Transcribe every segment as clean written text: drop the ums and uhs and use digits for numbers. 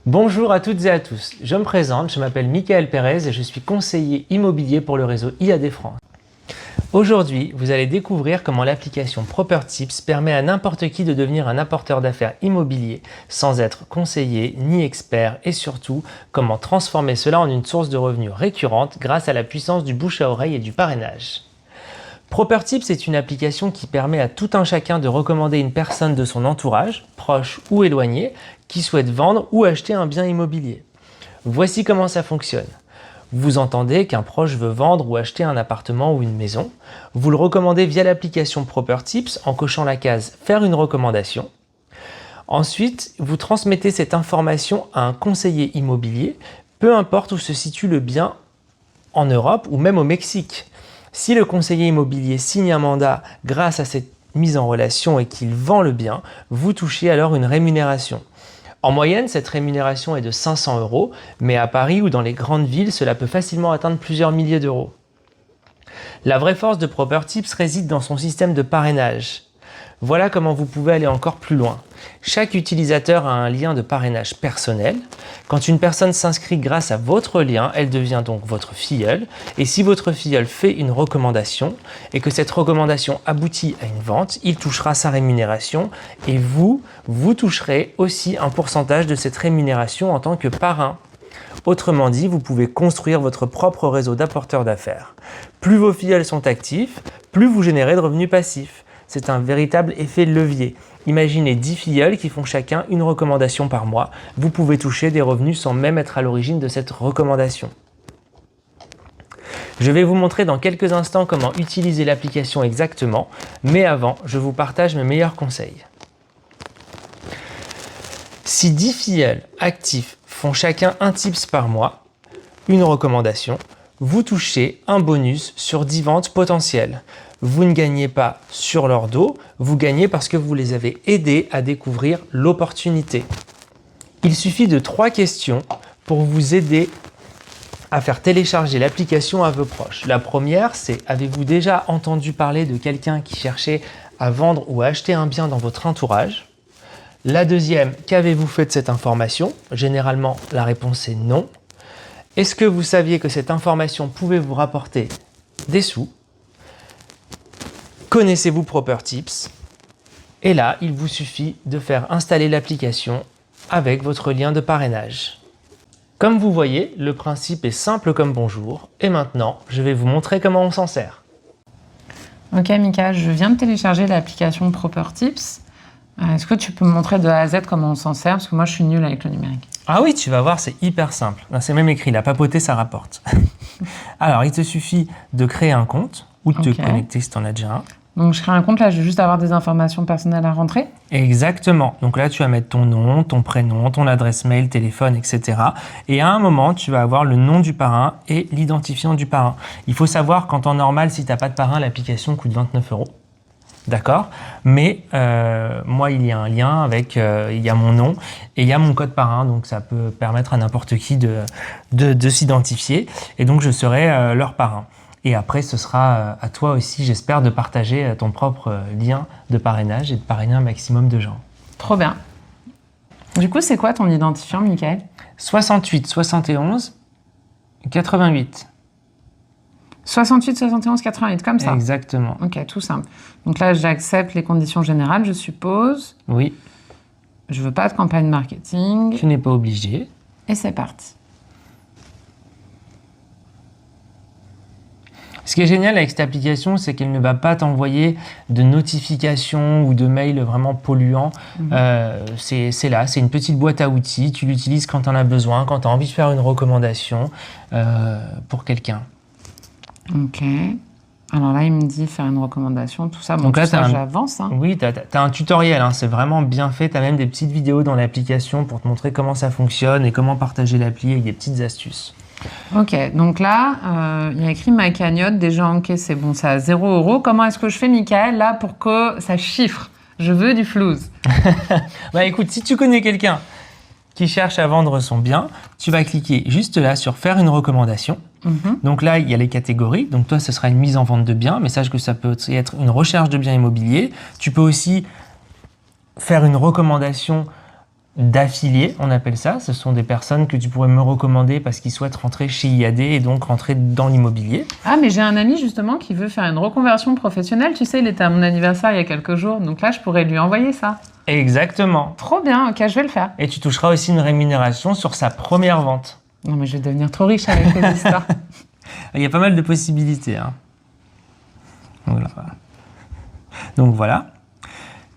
Bonjour à toutes et à tous, je me présente, je m'appelle Michael Pérez et je suis conseiller immobilier pour le réseau IAD France. Aujourd'hui, vous allez découvrir comment l'application ProperTips permet à n'importe qui de devenir un apporteur d'affaires immobilier sans être conseiller ni expert et surtout comment transformer cela en une source de revenus récurrente grâce à la puissance du bouche à oreille et du parrainage. ProperTips est une application qui permet à tout un chacun de recommander une personne de son entourage, proche ou éloigné, qui souhaite vendre ou acheter un bien immobilier. Voici comment ça fonctionne. Vous entendez qu'un proche veut vendre ou acheter un appartement ou une maison. Vous le recommandez via l'application ProperTips en cochant la case « Faire une recommandation ». Ensuite, vous transmettez cette information à un conseiller immobilier, peu importe où se situe le bien en Europe ou même au Mexique. Si le conseiller immobilier signe un mandat grâce à cette mise en relation et qu'il vend le bien, vous touchez alors une rémunération. En moyenne, cette rémunération est de 500 €, mais à Paris ou dans les grandes villes, cela peut facilement atteindre plusieurs milliers d'euros. La vraie force de ProperTips réside dans son système de parrainage. Voilà comment vous pouvez aller encore plus loin. Chaque utilisateur a un lien de parrainage personnel. Quand une personne s'inscrit grâce à votre lien, elle devient donc votre filleule. Et si votre filleule fait une recommandation et que cette recommandation aboutit à une vente, il touchera sa rémunération et vous toucherez aussi un pourcentage de cette rémunération en tant que parrain. Autrement dit, vous pouvez construire votre propre réseau d'apporteurs d'affaires. Plus vos filleuls sont actifs, plus vous générez de revenus passifs. C'est un véritable effet levier. Imaginez 10 filleuls qui font chacun une recommandation par mois. Vous pouvez toucher des revenus sans même être à l'origine de cette recommandation. Je vais vous montrer dans quelques instants comment utiliser l'application exactement, mais avant, je vous partage mes meilleurs conseils. Si 10 filleuls actifs font chacun un tips par mois, une recommandation, vous touchez un bonus sur 10 ventes potentielles. Vous ne gagnez pas sur leur dos, vous gagnez parce que vous les avez aidés à découvrir l'opportunité. Il suffit de 3 questions pour vous aider à faire télécharger l'application à vos proches. La première, c'est: avez-vous déjà entendu parler de quelqu'un qui cherchait à vendre ou à acheter un bien dans votre entourage? La deuxième, qu'avez-vous fait de cette information? Généralement, la réponse est non. Est-ce que vous saviez que cette information pouvait vous rapporter des sous? Connaissez-vous ProperTips? Et là, il vous suffit de faire installer l'application avec votre lien de parrainage. Comme vous voyez, le principe est simple comme bonjour. Et maintenant, je vais vous montrer comment on s'en sert. Ok Mika, je viens de télécharger l'application ProperTips. Est-ce que tu peux me montrer de A à Z comment on s'en sert? Parce que moi, je suis nulle avec le numérique. Ah oui, tu vas voir, c'est hyper simple. C'est même écrit, la papauté, ça rapporte. Alors, il te suffit de créer un compte ou de te connecter si tu en as déjà un. Donc, je crée un compte, là, je vais juste avoir des informations personnelles à rentrer. Exactement. Donc là, tu vas mettre ton nom, ton prénom, ton adresse mail, téléphone, etc. Et à un moment, tu vas avoir le nom du parrain et l'identifiant du parrain. Il faut savoir qu'en temps normal, si tu n'as pas de parrain, l'application coûte 29 €. D'accord? Mais moi, il y a un lien avec, il y a mon nom et il y a mon code parrain. Donc, ça peut permettre à n'importe qui de s'identifier. Et donc, je serai leur parrain. Et après, ce sera à toi aussi, j'espère, de partager ton propre lien de parrainage et de parrainer un maximum de gens. Trop bien. Du coup, c'est quoi ton identifiant, Michael? 68 71 88. 68 71 88, comme ça? Exactement. Ok, tout simple. Donc là, j'accepte les conditions générales, je suppose. Oui. Je veux pas de campagne marketing. Tu n'es pas obligé. Et c'est parti. Ce qui est génial avec cette application, c'est qu'elle ne va pas t'envoyer de notifications ou de mails vraiment polluants. C'est là, c'est une petite boîte à outils. Tu l'utilises quand tu en as besoin, quand tu as envie de faire une recommandation pour quelqu'un. Ok. Alors là, il me dit faire une recommandation, tout ça. Bon, donc là, j'avance. Hein. Oui, tu as un tutoriel, hein, c'est vraiment bien fait. Tu as même des petites vidéos dans l'application pour te montrer comment ça fonctionne et comment partager l'appli avec des petites astuces. Ok, donc là, il y a écrit ma cagnotte déjà encaissée. Bon, c'est à 0 €. Comment est-ce que je fais, Michael, là, pour que ça chiffre? Je veux du flouze. Bah écoute, si tu connais quelqu'un qui cherche à vendre son bien, tu vas cliquer juste là sur faire une recommandation. Donc là, il y a les catégories. Donc toi, ce sera une mise en vente de biens, mais sache que ça peut aussi être une recherche de biens immobiliers. Tu peux aussi faire une recommandation d'affiliés, on appelle ça. Ce sont des personnes que tu pourrais me recommander parce qu'ils souhaitent rentrer chez IAD et donc rentrer dans l'immobilier. Ah, mais j'ai un ami justement qui veut faire une reconversion professionnelle. Tu sais, il était à mon anniversaire il y a quelques jours, donc là, je pourrais lui envoyer ça. Exactement. Trop bien, ok, je vais le faire. Et tu toucheras aussi une rémunération sur sa première vente. Non, mais je vais devenir trop riche avec les histoires. Il y a pas mal de possibilités. Hein. Donc voilà.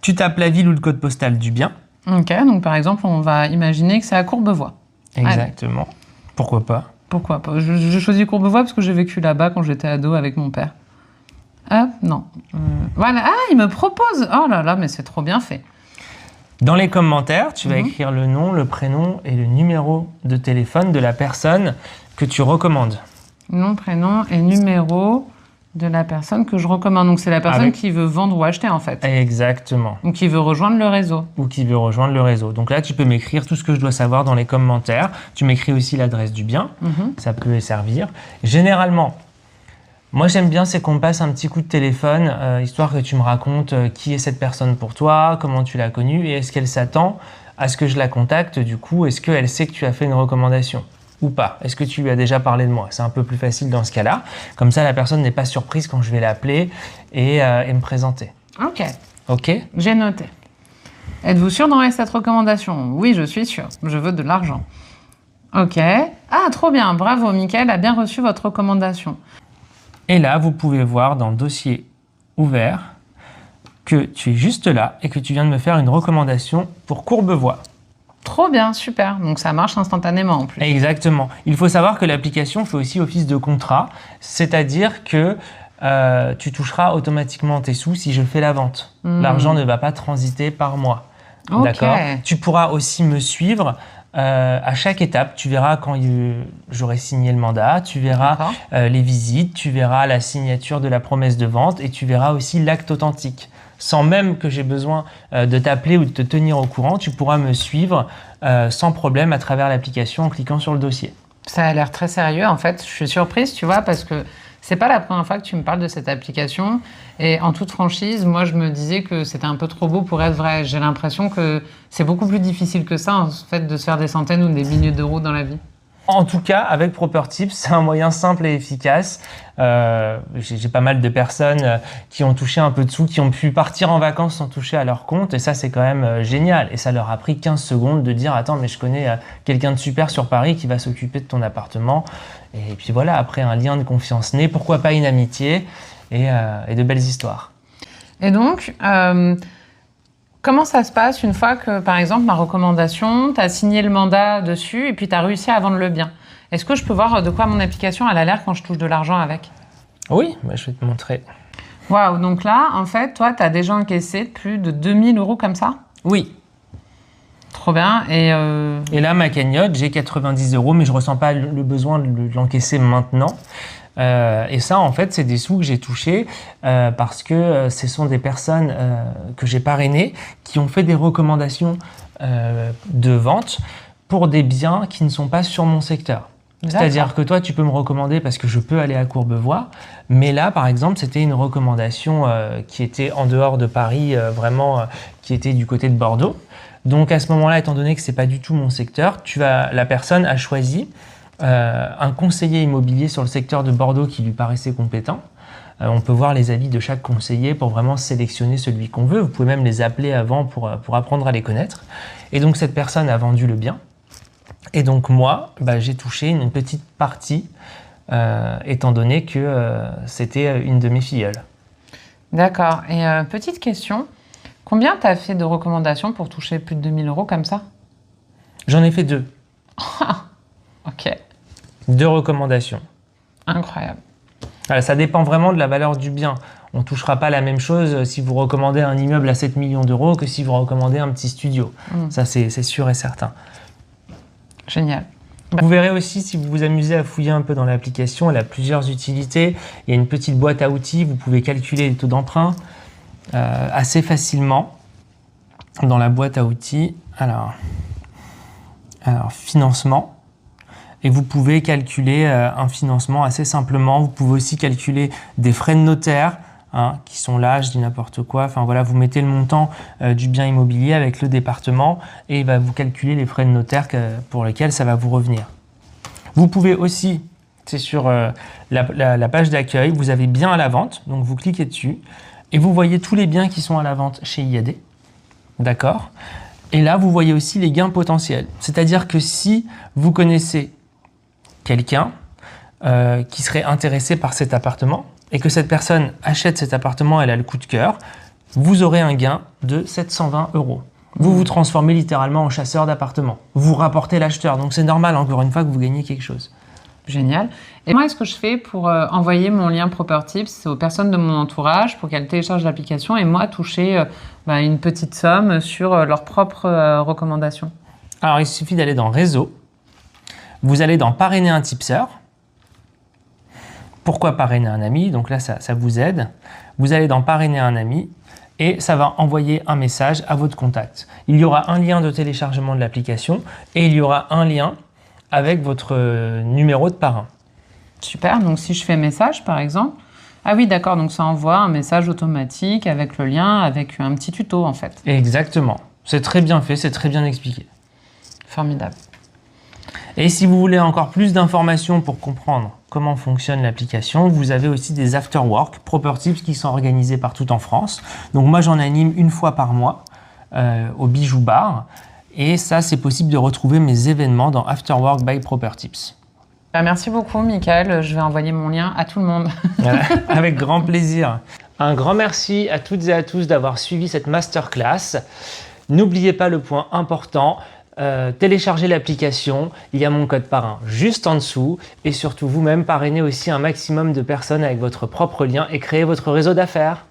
Tu tapes la ville ou le code postal du bien. Ok, donc par exemple, on va imaginer que c'est à Courbevoie. Exactement. Allez. Pourquoi pas? Pourquoi pas? Je choisis Courbevoie parce que j'ai vécu là-bas quand j'étais ado avec mon père. Ah, non. Voilà. Ah, il me propose. Oh là là, mais c'est trop bien fait. Dans les commentaires, tu vas écrire le nom, le prénom et le numéro de téléphone de la personne que tu recommandes. Nom, prénom et numéro de la personne que je recommande. Donc, c'est la personne qui veut vendre ou acheter, en fait. Exactement. Ou qui veut rejoindre le réseau. Ou qui veut rejoindre le réseau. Donc là, tu peux m'écrire tout ce que je dois savoir dans les commentaires. Tu m'écris aussi l'adresse du bien. Ça peut servir. Généralement, moi, j'aime bien, c'est qu'on me passe un petit coup de téléphone, histoire que tu me racontes qui est cette personne pour toi, comment tu l'as connue, et est-ce qu'elle s'attend à ce que je la contacte, du coup, est-ce qu'elle sait que tu as fait une recommandation ou pas? Est-ce que tu lui as déjà parlé de moi? C'est un peu plus facile dans ce cas-là. Comme ça, la personne n'est pas surprise quand je vais l'appeler et me présenter. Ok. Ok? J'ai noté. Êtes-vous sûr d'envoyer cette recommandation? Oui, je suis sûr. Je veux de l'argent. Ok. Ah, trop bien. Bravo, Mickaël a bien reçu votre recommandation. Et là, vous pouvez voir dans Dossier ouvert que tu es juste là et que tu viens de me faire une recommandation pour Courbevoie. Trop bien, super. Donc ça marche instantanément en plus. Exactement. Il faut savoir que l'application fait aussi office de contrat, c'est-à-dire que tu toucheras automatiquement tes sous si je fais la vente. L'argent ne va pas transiter par mois. Okay. D'accord ? Tu pourras aussi me suivre à chaque étape. Tu verras quand j'aurai signé le mandat, tu verras les visites, tu verras la signature de la promesse de vente et tu verras aussi l'acte authentique. Sans même que j'ai besoin de t'appeler ou de te tenir au courant, tu pourras me suivre sans problème à travers l'application en cliquant sur le dossier. Ça a l'air très sérieux en fait. Je suis surprise, tu vois, parce que c'est pas la première fois que tu me parles de cette application. Et en toute franchise, moi je me disais que c'était un peu trop beau pour être vrai. J'ai l'impression que c'est beaucoup plus difficile que ça en fait de se faire des centaines ou des milliers d'euros dans la vie. En tout cas, avec ProperTips, c'est un moyen simple et efficace. J'ai pas mal de personnes qui ont touché un peu de sous, qui ont pu partir en vacances sans toucher à leur compte. Et ça, c'est quand même génial. Et ça leur a pris 15 secondes de dire « Attends, mais je connais quelqu'un de super sur Paris qui va s'occuper de ton appartement. » Et puis voilà, après un lien de confiance né, pourquoi pas une amitié et de belles histoires. Et donc, comment ça se passe une fois que, par exemple, ma recommandation, tu as signé le mandat dessus et puis tu as réussi à vendre le bien? Est-ce que je peux voir de quoi mon application elle a l'air quand je touche de l'argent avec? Oui, bah je vais te montrer. Waouh, donc là, en fait, toi, tu as déjà encaissé plus de 2000 euros comme ça? Oui. Trop bien. Et là, ma cagnotte, j'ai 90 euros, mais je ne ressens pas le besoin de l'encaisser maintenant. Et ça, en fait, c'est des sous que j'ai touchés parce que ce sont des personnes que j'ai parrainées qui ont fait des recommandations de vente pour des biens qui ne sont pas sur mon secteur. C'est-à-dire que toi, tu peux me recommander parce que je peux aller à Courbevoie, mais là, par exemple, c'était une recommandation qui était en dehors de Paris, qui était du côté de Bordeaux. Donc à ce moment-là, étant donné que ce n'est pas du tout mon secteur, la personne a choisi un conseiller immobilier sur le secteur de Bordeaux qui lui paraissait compétent. On peut voir les avis de chaque conseiller pour vraiment sélectionner celui qu'on veut. Vous pouvez même les appeler avant pour apprendre à les connaître. Et donc cette personne a vendu le bien. Et donc moi, j'ai touché une petite partie, étant donné que c'était une de mes filleules. D'accord. Et petite question, combien tu as fait de recommandations pour toucher plus de 2000 euros comme ça? J'en ai fait 2. Ok. 2 recommandations. Incroyable. Alors, ça dépend vraiment de la valeur du bien. On ne touchera pas la même chose si vous recommandez un immeuble à 7 millions d'euros que si vous recommandez un petit studio. Ça, c'est sûr et certain. Génial. Vous verrez aussi, si vous vous amusez à fouiller un peu dans l'application, elle a plusieurs utilités. Il y a une petite boîte à outils, vous pouvez calculer les taux d'emprunt assez facilement dans la boîte à outils. Alors financement. Et vous pouvez calculer un financement assez simplement. Vous pouvez aussi calculer des frais de notaire, hein, qui sont là, je dis n'importe quoi. Enfin voilà, vous mettez le montant du bien immobilier avec le département et il va vous calculer les frais de notaire pour lesquels ça va vous revenir. Vous pouvez aussi, c'est sur la page d'accueil, vous avez bien à la vente, donc vous cliquez dessus et vous voyez tous les biens qui sont à la vente chez IAD. D'accord ? Et là, vous voyez aussi les gains potentiels. C'est-à-dire que si vous connaissez quelqu'un qui serait intéressé par cet appartement et que cette personne achète cet appartement, elle a le coup de cœur, vous aurez un gain de 720 €. Vous vous transformez littéralement en chasseur d'appartements. Vous rapportez l'acheteur, donc c'est normal encore une fois que vous gagnez quelque chose. Génial. Et comment est-ce que je fais pour envoyer mon lien ProperTips aux personnes de mon entourage pour qu'elles téléchargent l'application et moi toucher une petite somme sur leurs propres recommandations? Alors il suffit d'aller dans Réseau. Vous allez dans Parrainer un tipseur. Pourquoi parrainer un ami? Donc là, ça vous aide. Vous allez dans Parrainer un ami et ça va envoyer un message à votre contact. Il y aura un lien de téléchargement de l'application et il y aura un lien avec votre numéro de parrain. Super, donc si je fais message par exemple, ah oui d'accord, donc ça envoie un message automatique avec le lien, avec un petit tuto en fait. Exactement, c'est très bien fait, c'est très bien expliqué. Formidable. Et si vous voulez encore plus d'informations pour comprendre comment fonctionne l'application, vous avez aussi des afterwork ProperTips qui sont organisés partout en France. Donc moi j'en anime une fois par mois au Bijou Bar. Et ça, c'est possible de retrouver mes événements dans Afterwork by ProperTips. Merci beaucoup, Michael. Je vais envoyer mon lien à tout le monde. Avec grand plaisir. Un grand merci à toutes et à tous d'avoir suivi cette masterclass. N'oubliez pas le point important, téléchargez l'application. Il y a mon code parrain juste en dessous. Et surtout, vous-même, parrainez aussi un maximum de personnes avec votre propre lien et créez votre réseau d'affaires.